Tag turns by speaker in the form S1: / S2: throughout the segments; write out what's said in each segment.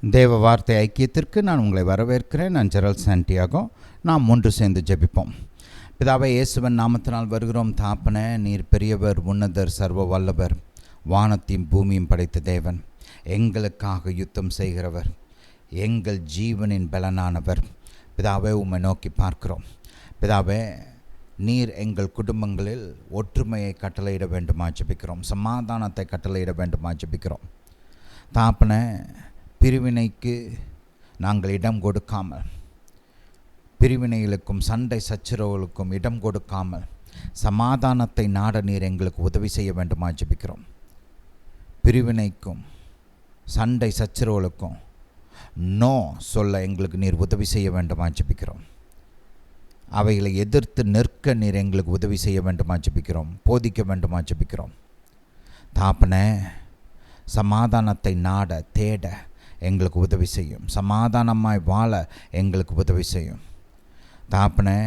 S1: தேவ வார்த்தை ஐக்கியத்திற்கு நான் உங்களை வரவேற்கிறேன். நான் ஜெரல் சாண்டியாகோ. நாம் ஒன்று சேர்ந்து ஜெபிப்போம். பிதாவே, இயேசுவின் நாமத்தினால் வருகிறோம். தாப்பனே, நீர் பெரியவர், உன்னதர், சர்வ வல்லவர், வானத்தையும் பூமியும் படைத்த தேவன், எங்களுக்காக யுத்தம் செய்கிறவர், எங்கள் ஜீவனின் பலனானவர். பிதாவே, உம்மை நோக்கி பார்க்கிறோம். பிதாவே, நீர் எங்கள் குடும்பங்களில் ஒற்றுமையை கட்டளையிட வேண்டுமா ஜெபிக்கிறோம். சமாதானத்தை கட்டளையிட வேண்டுமா ஜெபிக்கிறோம். தாப்பனே, பிரிவினைக்கு நாங்கள் இடம் கொடுக்காமல், பிரிவினைகளுக்கும் சண்டை சச்சரவுகளுக்கும் இடம் கொடுக்காமல் சமாதானத்தை நாட நீர் எங்களுக்கு உதவி செய்ய வேண்டுமா ஜெபிக்கிறோம். பிரிவினைக்கும் சண்டை சச்சரவுகளுக்கும் நோ சொல்ல எங்களுக்கு நீர் உதவி செய்ய வேண்டுமா ஜெபிக்கிறோம். அவைகளை எதிர்த்து நிற்க நீர் எங்களுக்கு உதவி செய்ய வேண்டுமா ஜெபிக்கிறோம். போதிக்க வேண்டுமா ஜெபிக்கிறோம். தாப்பனே, சமாதானத்தை நாட தேட எங்களுக்கு உதவி செய்யும். சமாதானமாய் வாழ எங்களுக்கு உதவி செய்யும். தாப்பனே,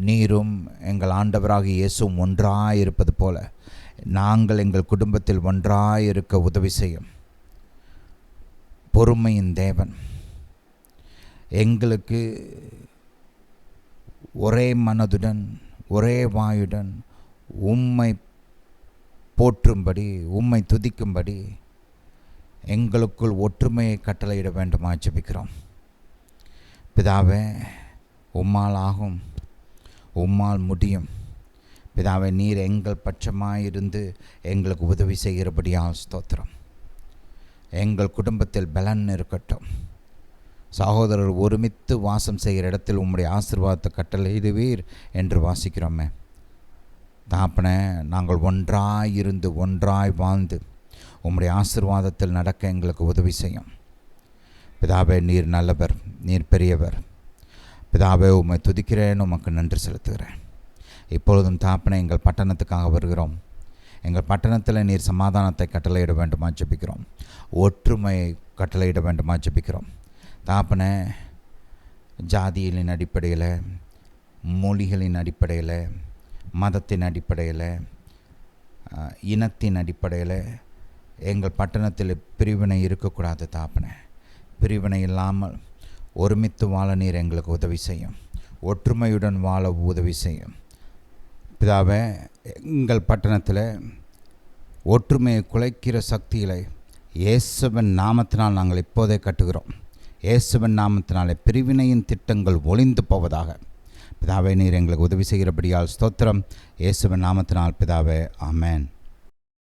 S1: நீரும் எங்கள் ஆண்டவராகிய இயேசுவும் ஒன்றாயிருப்பது போல நாங்கள் எங்கள் குடும்பத்தில் ஒன்றாயிருக்க உதவி செய்யும். பொறுமையின் தேவன், எங்களுக்கு ஒரே மனதுடன் ஒரே வாயுடன் உம்மை போற்றும்படி, உம்மை துதிக்கும்படி எங்களுக்குள் ஒற்றுமையை கட்டளையிட வேண்டுமா ஜெபிக்கிறோம். பிதாவே, உம்மால் ஆகும், உம்மால் முடியும். பிதாவே, நீர் எங்கள் பட்சமாயிருந்து எங்களுக்கு உதவி செய்கிறபடியால் ஸ்தோத்திரம். எங்கள் குடும்பத்தில் பலன் இருக்கட்டும். சகோதரர் ஒருமித்து வாசம் செய்கிற இடத்தில் உம்முடைய ஆசீர்வாதத்தை கட்டளையிடுவீர் என்று வாசிக்கிறோமே. தாப்பனே, நாங்கள் ஒன்றாயிருந்து ஒன்றாய் வாழ்ந்து உம்முடைய ஆசீர்வாதத்தில் நடக்க எங்களுக்கு உதவி செய்யும். பிதாவே, நீர் நல்லவர், நீர் பெரியவர். பிதாவே, உம்மை துதிக்கிறேன், உமக்கு நன்றி செலுத்துகிறேன். இப்பொழுதும் தாப்பனே, எங்கள் பட்டணத்துக்காக வருகிறோம். எங்கள் பட்டணத்தில் நீர் சமாதானத்தை கட்டளையிட வேண்டுமா ஜெபிக்கிறோம். ஒற்றுமையை கட்டளையிட வேண்டுமா ஜெபிக்கிறோம். தாப்பனே, ஜாதிகளின் அடிப்படையில், மொழிகளின் அடிப்படையில், மதத்தின் அடிப்படையில், இனத்தின் அடிப்படையில் எங்கள் பட்டணத்தில் பிரிவினை இருக்கக்கூடாது. தாப்பனே, பிரிவினை இல்லாமல் ஒருமித்து வாழ நீர் எங்களுக்கு உதவி செய்யும். ஒற்றுமையுடன் வாழ உதவி செய்யும். பிதாவே, எங்கள் பட்டணத்தில் ஒற்றுமையை குலைக்கிற சக்திகளை இயேசுவின் நாமத்தினால் நாங்கள் இப்போதே கட்டுகிறோம். இயேசுவின் நாமத்தினாலே பிரிவினையின் திட்டங்கள் ஒளிந்து போவதாக. பிதாவே, நீர் எங்களுக்கு உதவி செய்கிறபடியால் ஸ்தோத்திரம். இயேசுவின் நாமத்தினால் பிதாவே, ஆமென்.